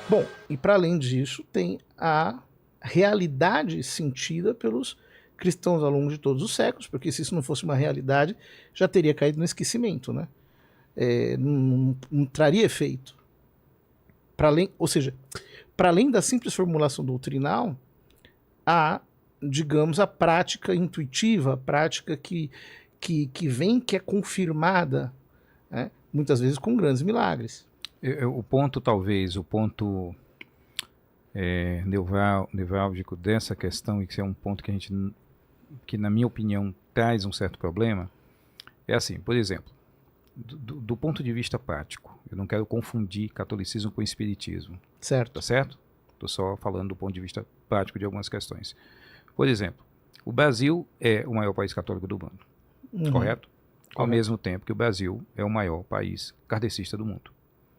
Bom, e para além disso, tem a realidade sentida pelos cristãos ao longo de todos os séculos, porque se isso não fosse uma realidade, já teria caído no esquecimento, né? Não traria efeito. Ou seja, para além da simples formulação doutrinal, há, digamos, a prática intuitiva, a prática que vem, que é confirmada, né? Muitas vezes com grandes milagres. O ponto, talvez, o ponto nevrálgico dessa questão, e que é um ponto que na minha opinião traz um certo problema, é assim, por exemplo, do ponto de vista prático, eu não quero confundir catolicismo com espiritismo. Certo. Tá certo? Estou só falando do ponto de vista prático de algumas questões. Por exemplo, o Brasil é o maior país católico do mundo, correto? Ao mesmo tempo que o Brasil é o maior país kardecista do mundo.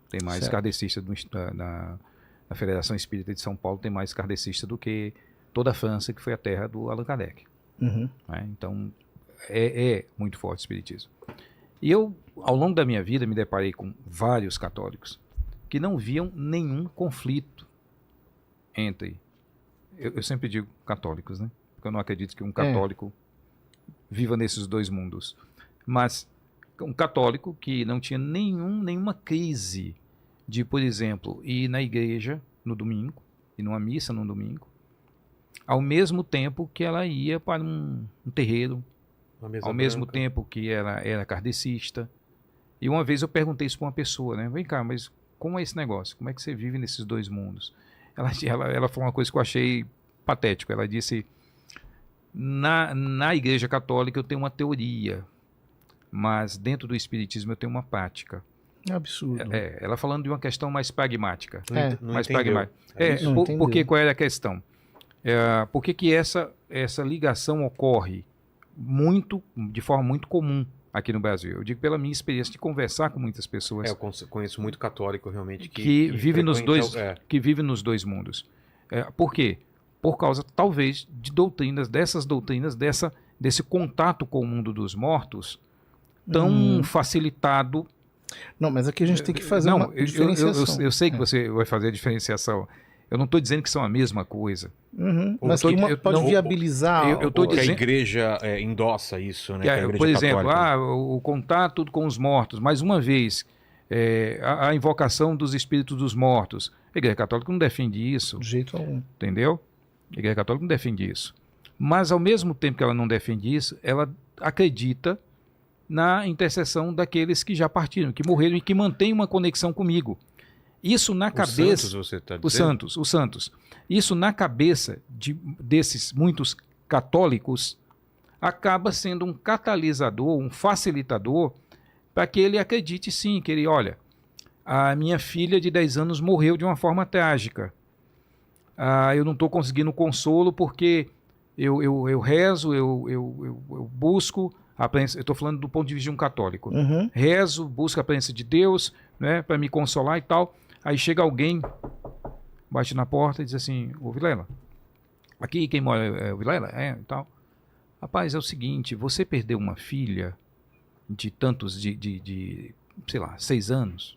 Tem mais kardecistas na Federação Espírita de São Paulo, tem mais kardecista do que toda a França, que foi a terra do Allan Kardec. Né? Então, é muito forte o espiritismo. E eu, ao longo da minha vida, me deparei com vários católicos que não viam nenhum conflito entre, eu sempre digo católicos, né? Porque eu não acredito que um católico viva nesses dois mundos. Mas um católico que não tinha nenhuma crise de, por exemplo, ir na igreja no domingo, ir numa missa no domingo, ao mesmo tempo que ela ia para um terreiro, ao mesmo tempo que ela era kardecista. E uma vez eu perguntei isso para uma pessoa, né? Vem cá, mas como é esse negócio? Como é que você vive nesses dois mundos? Ela falou uma coisa que eu achei patético. Ela disse, na igreja católica eu tenho uma teoria, mas dentro do espiritismo eu tenho uma prática. É absurdo. Ela falando de uma questão mais pragmática. Porque qual era a questão? Por que essa ligação ocorre de forma muito comum aqui no Brasil? Eu digo pela minha experiência de conversar com muitas pessoas. Eu conheço muito católico realmente que vive nos dois mundos. Por quê? Por causa, talvez, de dessas doutrinas, desse contato com o mundo dos mortos tão facilitado. Não, mas aqui a gente tem que fazer uma diferenciação. Eu sei que você vai fazer a diferenciação. Eu não estou dizendo que são a mesma coisa. Mas que pode viabilizar. Eu estou dizendo que a igreja endossa isso, né? Por exemplo, o contato com os mortos. Mais uma vez, a invocação dos espíritos dos mortos. A Igreja Católica não defende isso. De jeito algum. Entendeu? A Igreja Católica não defende isso. Mas, ao mesmo tempo que ela não defende isso, ela acredita na intercessão daqueles que já partiram, que morreram e que mantêm uma conexão comigo. Isso na cabeça... Santos, você está dizendo? Os santos. Isso na cabeça desses muitos católicos acaba sendo um catalisador, um facilitador para que ele acredite sim, que ele, olha, a minha filha de 10 anos morreu de uma forma trágica. Eu não estou conseguindo consolo porque eu rezo, eu busco a presença, eu estou falando do ponto de vista de um católico. Rezo, busco a presença de Deus, né, para me consolar e tal. Aí chega alguém, bate na porta e diz assim, ô Vilela, aqui quem mora é o Vilela? E tal. Rapaz, é o seguinte, você perdeu uma filha de tantos, sei lá, 6 anos.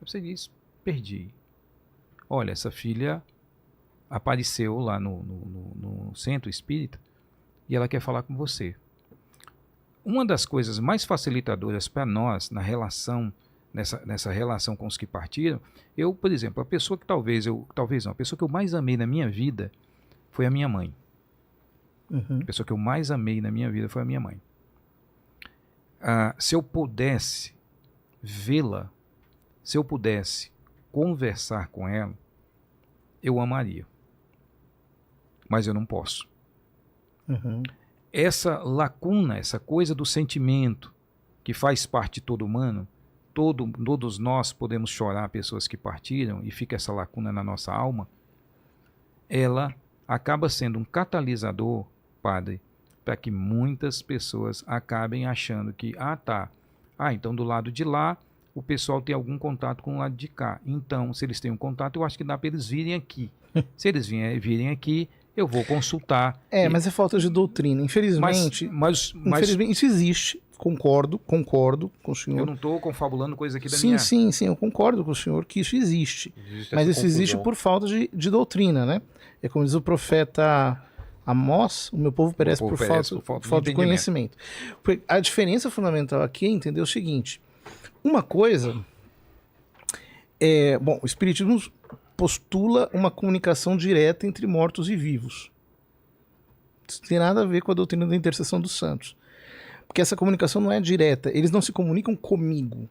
Você diz, perdi. Olha, essa filha apareceu lá no centro espírita e ela quer falar com você. Uma das coisas mais facilitadoras para nós na relação, nessa relação com os que partiram, por exemplo, a pessoa que a pessoa que eu mais amei na minha vida foi a minha mãe. A pessoa que eu mais amei na minha vida foi a minha mãe. Se eu pudesse vê-la, se eu pudesse conversar com ela, eu amaria. Mas eu não posso. Essa lacuna, essa coisa do sentimento que faz parte de todo humano, todos nós podemos chorar pessoas que partiram e fica essa lacuna na nossa alma, ela acaba sendo um catalisador, padre, para que muitas pessoas acabem achando que, então do lado de lá o pessoal tem algum contato com o lado de cá. Então, se eles têm um contato, eu acho que dá para eles virem aqui. Se eles virem aqui, eu vou consultar. Mas é falta de doutrina. Infelizmente, infelizmente isso existe. Concordo com o senhor. Eu não estou confabulando coisa aqui da sim, minha... Sim, eu concordo com o senhor que isso existe. Mas isso existe por falta de doutrina, né? É como diz o profeta Amós, o meu povo perece por falta de conhecimento. Porque a diferença fundamental aqui é entender o seguinte. Uma coisa o Espiritismo postula uma comunicação direta entre mortos e vivos. Isso não tem nada a ver com a doutrina da intercessão dos santos. Porque essa comunicação não é direta. Eles não se comunicam comigo.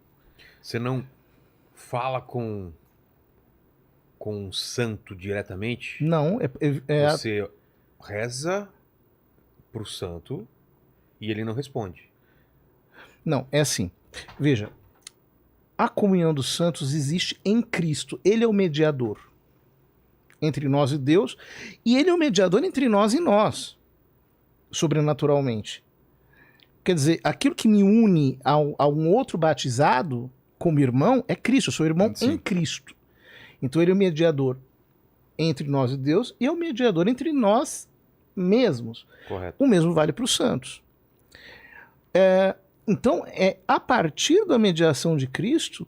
Você não fala com um santo diretamente? Não. Você reza pro santo e ele não responde. Não, é assim. Veja, a comunhão dos santos existe em Cristo. Ele é o mediador entre nós e Deus. E ele é o mediador entre nós e nós, sobrenaturalmente. Quer dizer, aquilo que me une a um outro batizado como irmão é Cristo. Eu sou irmão em Cristo. Então ele é o mediador entre nós e Deus e é o mediador entre nós mesmos. Correto. O mesmo vale para os santos. Então é a partir da mediação de Cristo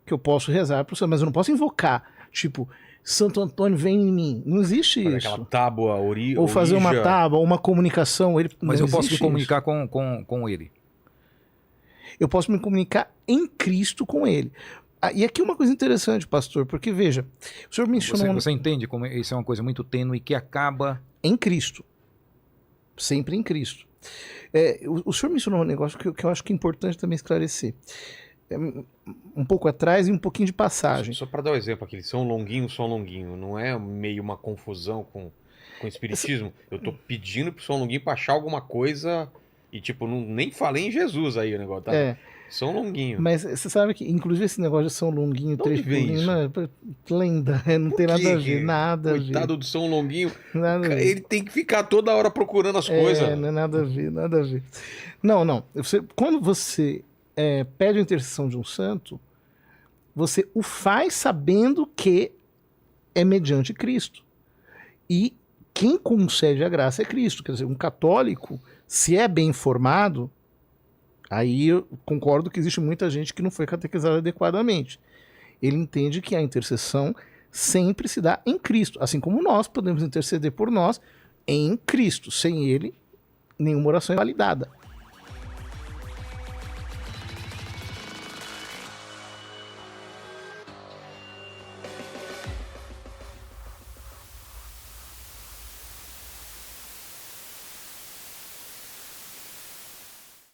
que eu posso rezar para os santos. Mas eu não posso invocar, tipo, Santo Antônio vem em mim. Não existe isso. Aquela tábua ou fazer uma tábua, ou uma comunicação. Mas eu posso me comunicar com ele. Eu posso me comunicar em Cristo com ele. E aqui uma coisa interessante, pastor, porque veja, o senhor mencionou... Você entende como isso é uma coisa muito tênue que acaba... Em Cristo. Sempre em Cristo. O senhor mencionou um negócio que eu acho que é importante também esclarecer. Um pouco atrás e um pouquinho de passagem. Só para dar um exemplo aqui, São Longuinho, não é meio uma confusão com o espiritismo? Eu tô pedindo pro São Longuinho para achar alguma coisa e tipo, nem falei em Jesus aí o negócio, tá? São Longuinho. Mas você sabe que, inclusive, esse negócio de São Longuinho, três pulinhos, lenda, não tem nada a ver, nada a ver. Coitado do São Longuinho, ele tem que ficar toda hora procurando as coisas. Não é nada a ver, nada a ver. Não. Quando você pede a intercessão de um santo, você o faz sabendo que é mediante Cristo. E quem concede a graça é Cristo. Quer dizer, um católico, se é bem informado, aí eu concordo que existe muita gente que não foi catequizada adequadamente. Ele entende que a intercessão sempre se dá em Cristo, assim como nós podemos interceder por nós em Cristo. Sem ele, nenhuma oração é validada.